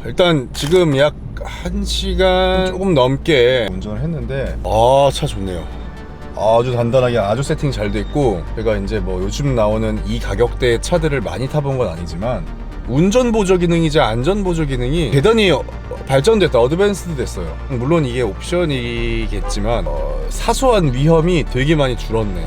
일단 지금 약 1시간 조금 넘게 운전을 했는데 차 좋네요. 아주 단단하게 아주 세팅 잘 돼 있고, 제가 이제 뭐 요즘 나오는 이 가격대의 차들을 많이 타본 건 아니지만 운전 보조 기능이자 안전 보조 기능이 대단히 발전됐다, 어드밴스드 됐어요. 물론 이게 옵션이겠지만 사소한 위험이 되게 많이 줄었네.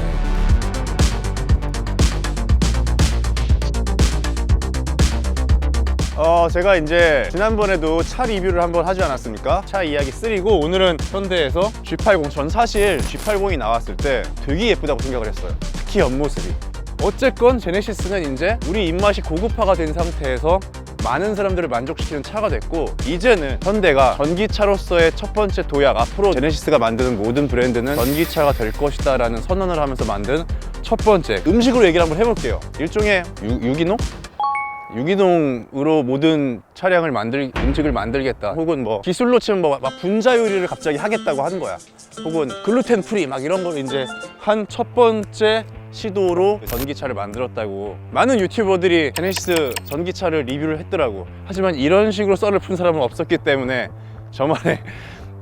제가 이제 지난번에도 차 리뷰를 한번 하지 않았습니까? 차 이야기 3고 오늘은 현대에서 G80. 전 사실 G80이 나왔을 때 되게 예쁘다고 생각을 했어요. 특히 옆모습이. 어쨌건 제네시스는 이제 우리 입맛이 고급화가 된 상태에서 많은 사람들을 만족시키는 차가 됐고, 이제는 현대가 전기차로서의 첫 번째 도약, 앞으로 제네시스가 만드는 모든 브랜드는 전기차가 될 것이다 라는 선언을 하면서 만든 첫 번째 음식으로 얘기를 한번 해볼게요. 일종의 유기농? 유기농으로 모든 차량을 음식을 만들겠다, 혹은 뭐 기술로 치면 뭐 막 분자 요리를 갑자기 하겠다고 하는 거야, 혹은 글루텐 프리 막 이런 걸 이제 한 첫 번째 시도로 전기차를 만들었다고 많은 유튜버들이 제네시스 전기차를 리뷰를 했더라고. 하지만 이런 식으로 썰을 푼 사람은 없었기 때문에 저만의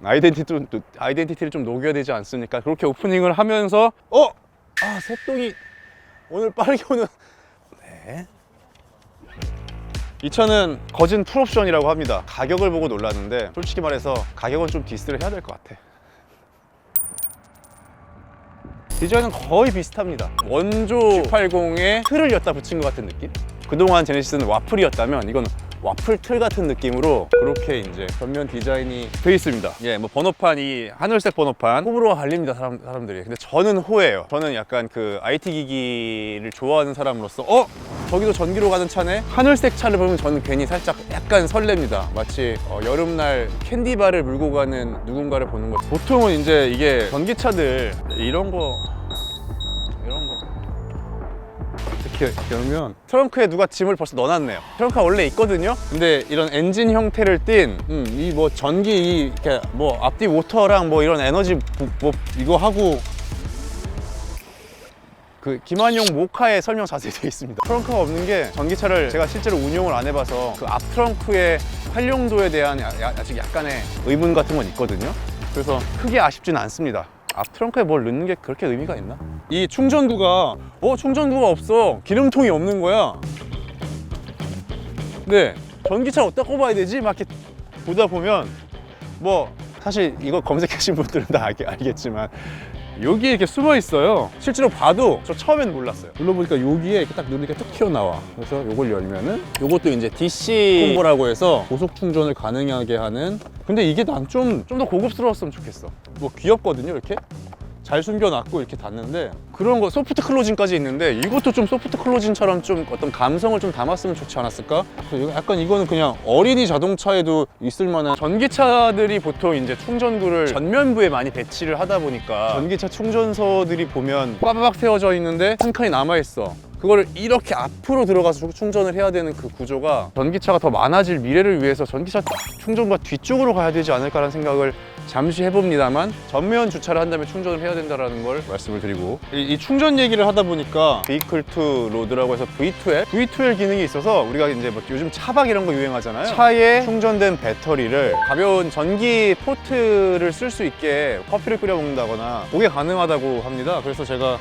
아이덴티티를 좀 녹여야 되지 않습니까? 그렇게 오프닝을 하면서 새똥이 오늘 빠르게 오는. 네. 이 차는 거진 풀옵션이라고 합니다. 가격을 보고 놀랐는데 솔직히 말해서 가격은 좀 디스를 해야 될 것 같아. 디자인은 거의 비슷합니다. 원조 G80에 틀을 엿다 붙인 것 같은 느낌? 그동안 제네시스는 와플이었다면 이건 와플 틀 같은 느낌으로 그렇게 이제 전면 디자인이 되어 있습니다. 예, 뭐 번호판, 이 하늘색 번호판 호불호가 갈립니다, 사람들이. 근데 저는 호예요. 저는 약간 그 IT 기기를 좋아하는 사람으로서 저기도 전기로 가는 차네? 하늘색 차를 보면 저는 괜히 살짝 약간 설렙니다. 마치 여름날 캔디바를 물고 가는 누군가를 보는 것. 보통은 이제 이게 전기차들 이런 거 이렇게 열면 트렁크에 누가 짐을 벌써 넣어놨네요. 트렁크가 원래 있거든요. 근데 이런 엔진 형태를 띈 이 뭐 전기 이렇게 뭐 앞뒤 모터랑 뭐 이런 에너지 뭐 이거 하고, 그 김한용 모카에 설명 자세히 되어 있습니다. 트렁크가 없는 게, 전기차를 제가 실제로 운용을 안 해봐서 그 앞 트렁크의 활용도에 대한 아직 약간의 의문 같은 건 있거든요. 그래서 크게 아쉽지는 않습니다. 앞 트렁크에 뭘 넣는 게 그렇게 의미가 있나? 이 충전구가 없어. 기름통이 없는 거야. 근데 전기차를 어디다 꼽아야 되지? 막 이렇게 보다 보면 뭐 사실 이거 검색하신 분들은 다 알겠지만 여기에 이렇게 숨어 있어요. 실제로 봐도 저 처음엔 몰랐어요. 눌러보니까 여기에 이렇게 딱 누르니까 툭 튀어나와. 그래서 이걸 열면은 이것도 이제 DC 콤보라고 해서 고속 충전을 가능하게 하는. 근데 이게 난 좀 더 고급스러웠으면 좋겠어. 뭐 귀엽거든요, 이렇게 잘 숨겨놨고 이렇게 닫는데, 그런 거 소프트 클로징까지 있는데 이것도 좀 소프트 클로징처럼 좀 어떤 감성을 좀 담았으면 좋지 않았을까? 약간 이거는 그냥 어린이 자동차에도 있을 만한. 전기차들이 보통 이제 충전구를 전면부에 많이 배치를 하다 보니까 전기차 충전소들이 보면 빠바박 세워져 있는데 한 칸이 남아있어. 그거를 이렇게 앞으로 들어가서 충전을 해야 되는 그 구조가, 전기차가 더 많아질 미래를 위해서 전기차 충전구가 뒤쪽으로 가야 되지 않을까라는 생각을 잠시 해봅니다만, 전면 주차를 한다면 충전을 해야 된다는 걸 말씀을 드리고, 이 충전 얘기를 하다 보니까 Vehicle to Load라고 해서 V2L 기능이 있어서, 우리가 이제 뭐 요즘 차박 이런 거 유행하잖아요. 차에 충전된 배터리를 가벼운 전기 포트를 쓸 수 있게 커피를 끓여 먹는다거나 그게 가능하다고 합니다. 그래서 제가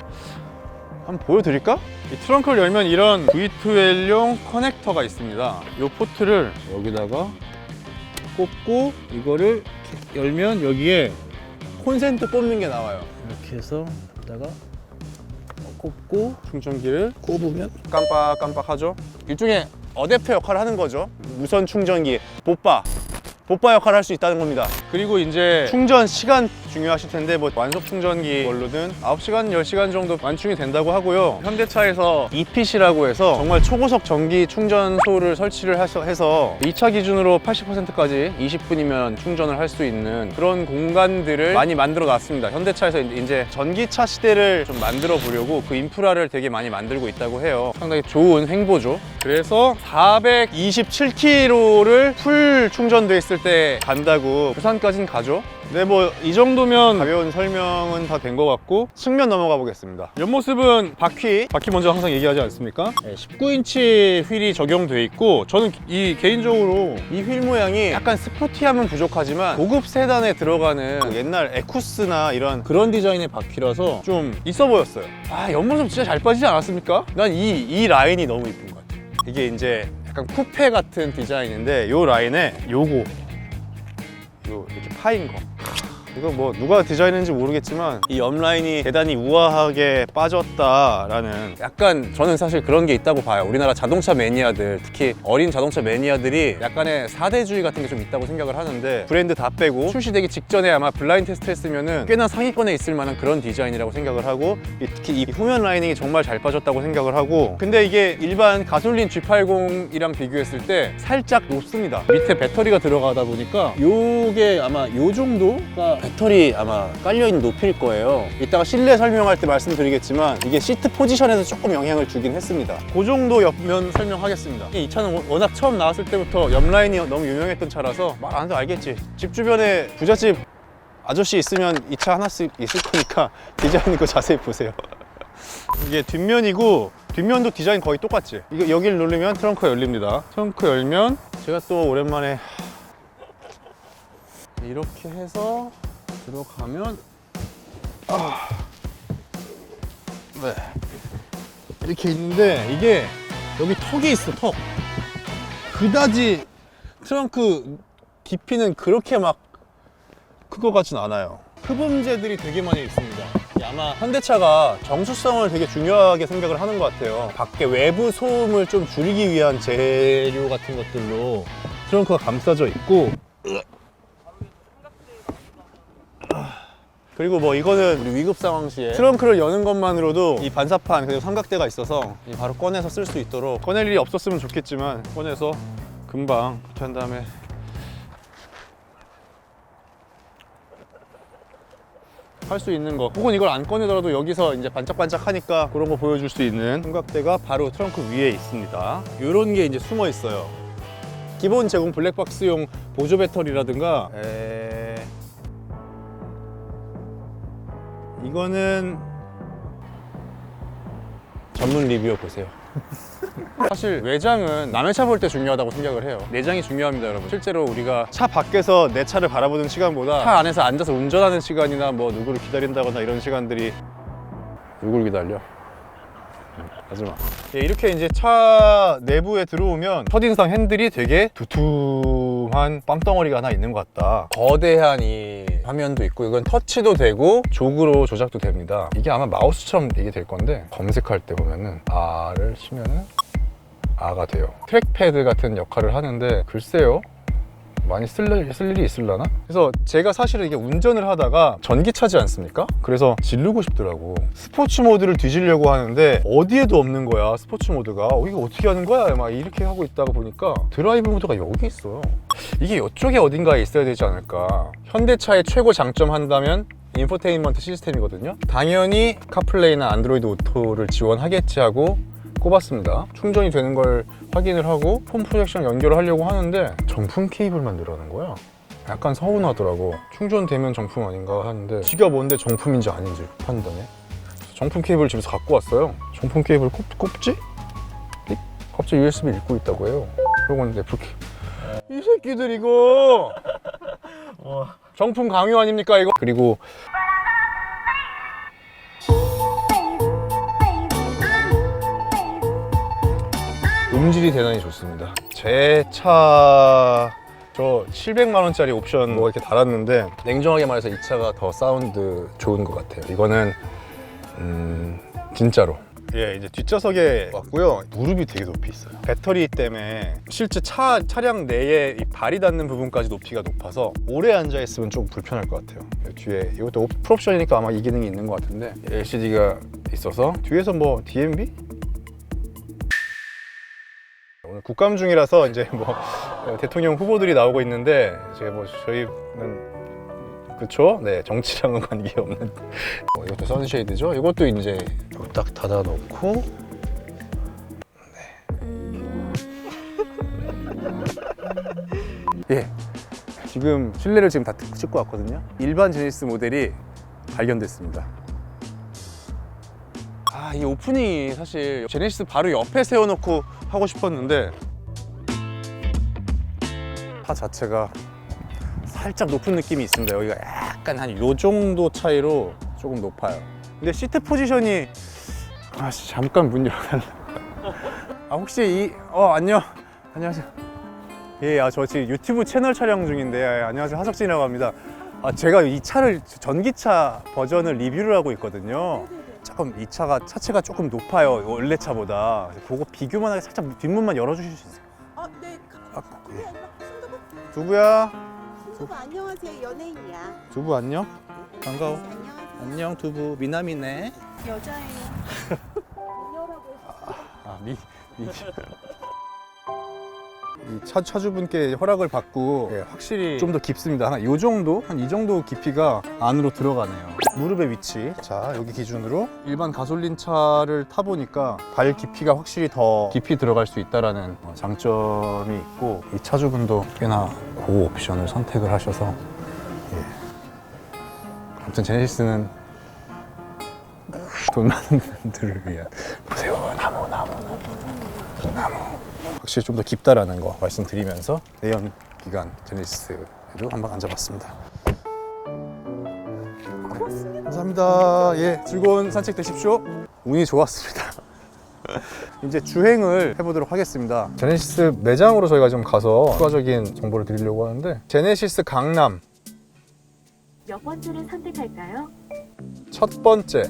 한번 보여드릴까? 이 트렁크를 열면 이런 V2L용 커넥터가 있습니다. 이 포트를 여기다가 꽂고, 이거를 열면 여기에 콘센트 뽑는 게 나와요. 이렇게 해서 여기다가 꽂고 충전기를 꼽으면 깜빡깜빡하죠. 일종의 어댑터 역할을 하는 거죠. 무선 충전기, 봇바 역할을 할 수 있다는 겁니다. 그리고 이제 충전 시간 중요하실 텐데, 뭐 완속 충전기 걸로는 9시간, 10시간 정도 완충이 된다고 하고요. 현대차에서 EPC라고 해서 정말 초고속 전기 충전소를 설치를 해서 2차 기준으로 80%까지 20분이면 충전을 할 수 있는 그런 공간들을 많이 만들어 놨습니다. 현대차에서 이제 전기차 시대를 좀 만들어 보려고 그 인프라를 되게 많이 만들고 있다고 해요. 상당히 좋은 행보죠. 그래서 427km를 풀 충전돼 있을 때 간다고. 부산까지는 가죠. 네, 뭐 이 정도면 가벼운 설명은 다 된 것 같고 측면 넘어가 보겠습니다. 옆모습은 바퀴 먼저 항상 얘기하지 않습니까? 19인치 휠이 적용돼 있고, 저는 이 개인적으로 이 휠 모양이 약간 스포티함은 부족하지만 고급 세단에 들어가는 옛날 에쿠스나 이런 그런 디자인의 바퀴라서 좀 있어 보였어요. 아, 옆모습 진짜 잘 빠지지 않았습니까? 난 이 라인이 너무 이쁜 것 같아요. 이게 이제 약간 쿠페 같은 디자인인데 요 라인에 요 이렇게 파인 거, 이거 뭐 누가 디자인했는지 모르겠지만 이 옆라인이 대단히 우아하게 빠졌다라는, 약간 저는 사실 그런 게 있다고 봐요. 우리나라 자동차 매니아들, 특히 어린 자동차 매니아들이 약간의 사대주의 같은 게 좀 있다고 생각을 하는데, 브랜드 다 빼고 출시되기 직전에 아마 블라인드 테스트 했으면은 꽤나 상위권에 있을 만한 그런 디자인이라고 생각을 하고, 특히 이 후면 라이닝이 정말 잘 빠졌다고 생각을 하고, 근데 이게 일반 가솔린 G80이랑 비교했을 때 살짝 높습니다. 밑에 배터리가 들어가다 보니까 요게 아마 요 정도가 배터리 아마 깔려있는 높이일 거예요. 이따가 실내 설명할 때 말씀드리겠지만 이게 시트 포지션에서 조금 영향을 주긴 했습니다. 그 정도 옆면 설명하겠습니다. 이 차는 워낙 처음 나왔을 때부터 옆 라인이 너무 유명했던 차라서 말 안 해도 알겠지. 집 주변에 부잣집 아저씨 있으면 이 차 하나씩 있을 거니까 디자인 거 자세히 보세요. 이게 뒷면이고, 뒷면도 디자인 거의 똑같지. 이거 여기를 누르면 트렁크 열립니다. 트렁크 열면 제가 또 오랜만에 이렇게 해서 들어가면 네, 이렇게 있는데, 이게 여기 턱이 있어. 턱 그다지 트렁크 깊이는 그렇게 막 그거 같진 않아요. 흡음재들이 되게 많이 있습니다. 아마 현대차가 정수성을 되게 중요하게 생각을 하는 것 같아요. 밖에 외부 소음을 좀 줄이기 위한 재료 같은 것들로 트렁크가 감싸져 있고, 그리고 뭐 이거는 우리 위급 상황 시에 트렁크를 여는 것만으로도 이 반사판 그리고 삼각대가 있어서 바로 꺼내서 쓸 수 있도록, 꺼낼 일이 없었으면 좋겠지만 꺼내서 금방 한 다음에 할 수 있는 거, 혹은 이걸 안 꺼내더라도 여기서 이제 반짝반짝 하니까 그런 거 보여줄 수 있는 삼각대가 바로 트렁크 위에 있습니다. 이런 게 이제 숨어 있어요. 기본 제공 블랙박스용 보조 배터리라든가, 이거는 전문 리뷰어 보세요. 사실 외장은 남의 차 볼 때 중요하다고 생각을 해요. 내장이 중요합니다, 여러분. 실제로 우리가 차 밖에서 내 차를 바라보는 시간보다 차 안에서 앉아서 운전하는 시간이나 뭐 누구를 기다린다거나 이런 시간들이, 누구를 기다려? 하지마. 예, 이렇게 이제 차 내부에 들어오면 첫인상 핸들이 되게 두툼한 빵덩어리가 하나 있는 것 같다. 거대한 이 화면도 있고, 이건 터치도 되고 조그로 조작도 됩니다. 이게 아마 마우스처럼 이게 될 건데, 검색할 때 보면은 R을 치면은 R가 돼요. 트랙패드 같은 역할을 하는데, 글쎄요, 많이 쓸 일이 있을라나? 그래서 제가 사실은 이게 운전을 하다가 전기차지 않습니까? 그래서 지르고 싶더라고. 스포츠 모드를 뒤지려고 하는데 어디에도 없는 거야, 스포츠 모드가. 이거 어떻게 하는 거야? 막 이렇게 하고 있다가 보니까 드라이브 모드가 여기 있어요. 이게 이쪽에 어딘가에 있어야 되지 않을까. 현대차의 최고 장점 한다면 인포테인먼트 시스템이거든요. 당연히 카플레이나 안드로이드 오토를 지원하겠지 하고 꼽았습니다. 충전이 되는 걸 확인을 하고 폰 프로젝션 연결을 하려고 하는데 정품 케이블만 늘어나는 거야. 약간 서운하더라고. 충전되면 정품 아닌가 하는데 지가 뭔데 정품인지 아닌지 판단해. 정품 케이블 집에서 갖고 왔어요. 정품 케이블 꼽지? 갑자기 USB 읽고 있다고 해요. 그러고 있는데 이렇게, 이 새끼들 이거 정품 강요 아닙니까 이거? 그리고 음질이 대단히 좋습니다. 제 차 저 700만 원짜리 옵션 뭐 이렇게 달았는데, 냉정하게 말해서 이 차가 더 사운드 좋은 것 같아요. 이거는 진짜로. 예, 이제 뒷좌석에 왔고요. 무릎이 되게 높이 있어요. 배터리 때문에 실제 차량 내에 이 발이 닿는 부분까지 높이가 높아서 오래 앉아 있으면 좀 불편할 것 같아요. 뒤에 이것도 풀옵션이니까 아마 이 기능이 있는 것 같은데, LCD가 있어서 뒤에서 뭐 DMB? 오늘 국감 중이라서 이제 뭐 대통령 후보들이 나오고 있는데, 제가 뭐 저희는 그쵸? 네, 정치랑은 관계없는. 이것도 선쉐이드죠? 이것도 이제 딱 닫아놓고, 네. 예, 지금 실내를 지금 다 찍고 왔거든요. 일반 제네시스 모델이 발견됐습니다. 이 오프닝이 사실 제네시스 바로 옆에 세워놓고 하고 싶었는데 차 자체가 살짝 높은 느낌이 있습니다. 여기가 약간 한 요 정도 차이로 조금 높아요. 근데 시트 포지션이 잠깐 문 열어달라. 혹시 안녕하세요. 예, 저 지금 유튜브 채널 촬영 중인데 안녕하세요, 하석진이라고 합니다. 제가 이 차를 전기차 버전을 리뷰를 하고 있거든요. 조금 이 차체가 조금 높아요, 원래 차보다. 그거 비교만 하게 살짝 뒷문만 열어주실 수 있어요? 네. 두부야. 두부 안녕하세요. 연예인이야. 두부 안녕. 반가워. 안녕하세요. 안녕 두부. 미남이네. 여자예요. 이 차주분께 허락을 받고 확실히 좀 더 깊습니다. 한 이 정도 깊이가 안으로 들어가네요. 무릎의 위치. 자, 여기 기준으로 일반 가솔린 차를 타보니까 발 깊이가 확실히 더 깊이 들어갈 수 있다는 장점이 있고, 이 차주분도 꽤나 고 옵션을 선택을 하셔서 아무튼 제네시스는 돈 많은 분들을 위한, 보세요, 나무 확실히 좀 더 깊다라는 거 말씀드리면서 내연 기관 제네시스에도 한번 앉아봤습니다. 감사합니다. 즐거운 산책 되십시오. 운이 좋았습니다. 이제 주행을 해보도록 하겠습니다. 제네시스 매장으로 저희가 좀 가서 추가적인 정보를 드리려고 하는데, 제네시스 강남 몇 번째를 선택할까요? 첫 번째.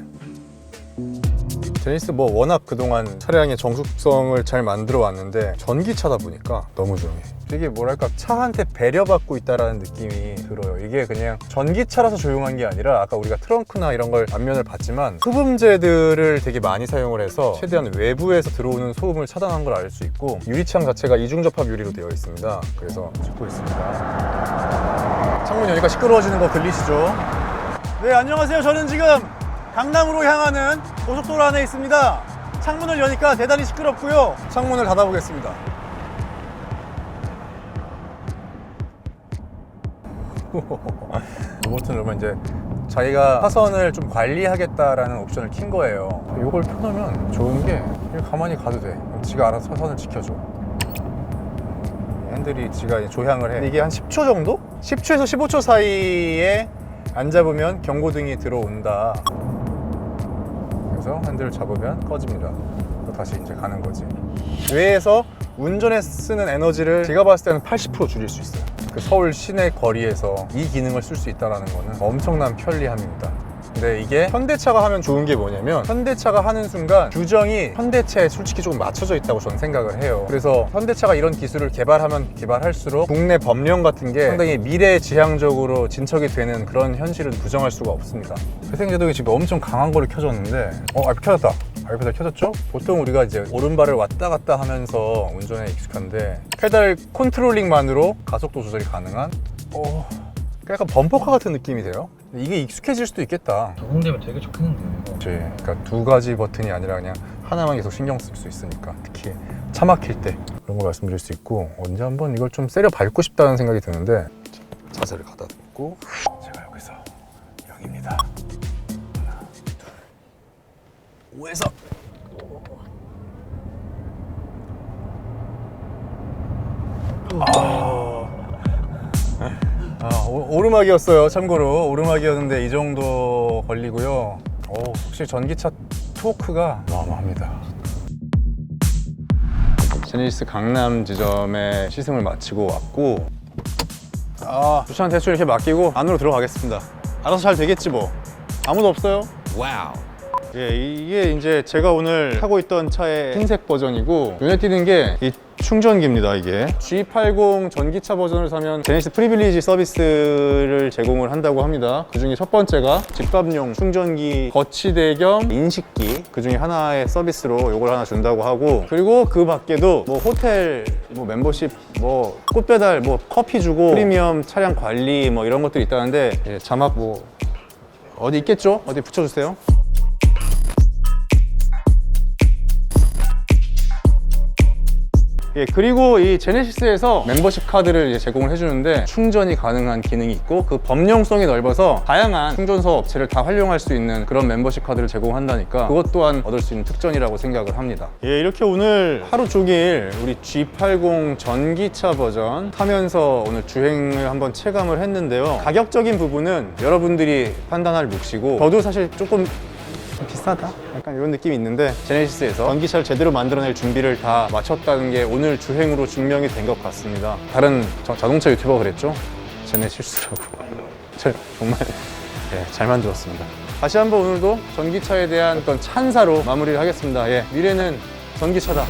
제네시스 워낙 그동안 차량의 정숙성을 잘 만들어 왔는데 전기차다 보니까 너무 조용해. 되게 뭐랄까, 차한테 배려받고 있다라는 느낌이 들어요. 이게 그냥 전기차라서 조용한 게 아니라, 아까 우리가 트렁크나 이런 걸 안면을 봤지만 소음재들을 되게 많이 사용을 해서 최대한 외부에서 들어오는 소음을 차단한 걸 알 수 있고, 유리창 자체가 이중접합 유리로 되어 있습니다. 그래서 찍고 있습니다. 창문 여니까 시끄러워지는 거 들리시죠? 네, 안녕하세요. 저는 지금 강남으로 향하는 고속도로 안에 있습니다. 창문을 여니까 대단히 시끄럽고요. 창문을 닫아보겠습니다. 로버트 누르면 이제 자기가 차선을 좀 관리하겠다라는 옵션을 킨 거예요. 이걸 켜놓으면 좋은 게, 가만히 가도 돼. 지가 알아서 차선을 지켜줘. 핸들이 지가 조향을 해. 이게 한 10초 정도? 10초에서 15초 사이에 안 잡으면 경고등이 들어온다. 그래서 핸들을 잡으면 꺼집니다. 또 다시 이제 가는 거지. 뇌에서 운전에 쓰는 에너지를 제가 봤을 때는 80% 줄일 수 있어요. 그 서울 시내 거리에서 이 기능을 쓸 수 있다는 거는 엄청난 편리함입니다. 근데 이게 현대차가 하면 좋은 게 뭐냐면, 현대차가 하는 순간 규정이 현대차에 솔직히 조금 맞춰져 있다고 저는 생각을 해요. 그래서 현대차가 이런 기술을 개발하면 개발할수록 국내 법령 같은 게 상당히 미래지향적으로 진척이 되는 그런 현실은 부정할 수가 없습니다. 회생제동이 지금 엄청 강한 거를 켜줬는데, RP 켜졌다. RP가 켜졌죠? 보통 우리가 이제 오른발을 왔다 갔다 하면서 운전에 익숙한데, 페달 컨트롤링만으로 가속도 조절이 가능한 약간 범퍼카 같은 느낌이 돼요. 이게 익숙해질 수도 있겠다. 적응되면 되게 좋겠는데. 그치. 그러니까 두 가지 버튼이 아니라 그냥 하나만 계속 신경 쓸 수 있으니까, 특히 차 막힐 때 그런 거 말씀드릴 수 있고, 언제 한번 이걸 좀 세려 밟고 싶다는 생각이 드는데, 자세를 가다듬고 제가 여기서 0입니다. 하나, 둘, 5에서 오르막이었어요. 참고로 오르막이었는데 이 정도 걸리고요. 확실히 전기차 토크가 어마어마합니다. 제네시스 강남 지점에 시승을 마치고 왔고, 주차는 대충 이렇게 맡기고 안으로 들어가겠습니다. 알아서 잘 되겠지 뭐. 아무도 없어요. 와우. 이게 이제 제가 오늘 타고 있던 차의 흰색 버전이고, 눈에 띄는 게 이 충전기입니다. 이게 G80 전기차 버전을 사면 제네시스 프리빌리지 서비스를 제공을 한다고 합니다. 그 중에 첫 번째가 집밥용 충전기 거치대 겸 인식기, 그 중에 하나의 서비스로 이걸 하나 준다고 하고, 그리고 그 밖에도 호텔 멤버십, 꽃배달, 커피 주고 프리미엄 차량 관리 이런 것들이 있다는데, 자막 어디 있겠죠? 어디 붙여주세요. 예, 그리고 이 제네시스에서 멤버십 카드를 이제 제공을 해주는데 충전이 가능한 기능이 있고 그 범용성이 넓어서 다양한 충전소 업체를 다 활용할 수 있는 그런 멤버십 카드를 제공한다니까 그것 또한 얻을 수 있는 특전이라고 생각을 합니다. 예, 이렇게 오늘 하루 종일 우리 G80 전기차 버전 타면서 오늘 주행을 한번 체감을 했는데요. 가격적인 부분은 여러분들이 판단할 몫이고 저도 사실 조금 비싸다? 약간 이런 느낌이 있는데 제네시스에서 전기차를 제대로 만들어낼 준비를 다 마쳤다는 게 오늘 주행으로 증명이 된 것 같습니다. 다른 자동차 유튜버가 그랬죠? 제네시스라고. 정말 잘 만들었습니다. 다시 한번 오늘도 전기차에 대한 어떤 찬사로 마무리를 하겠습니다. 미래는 전기차다.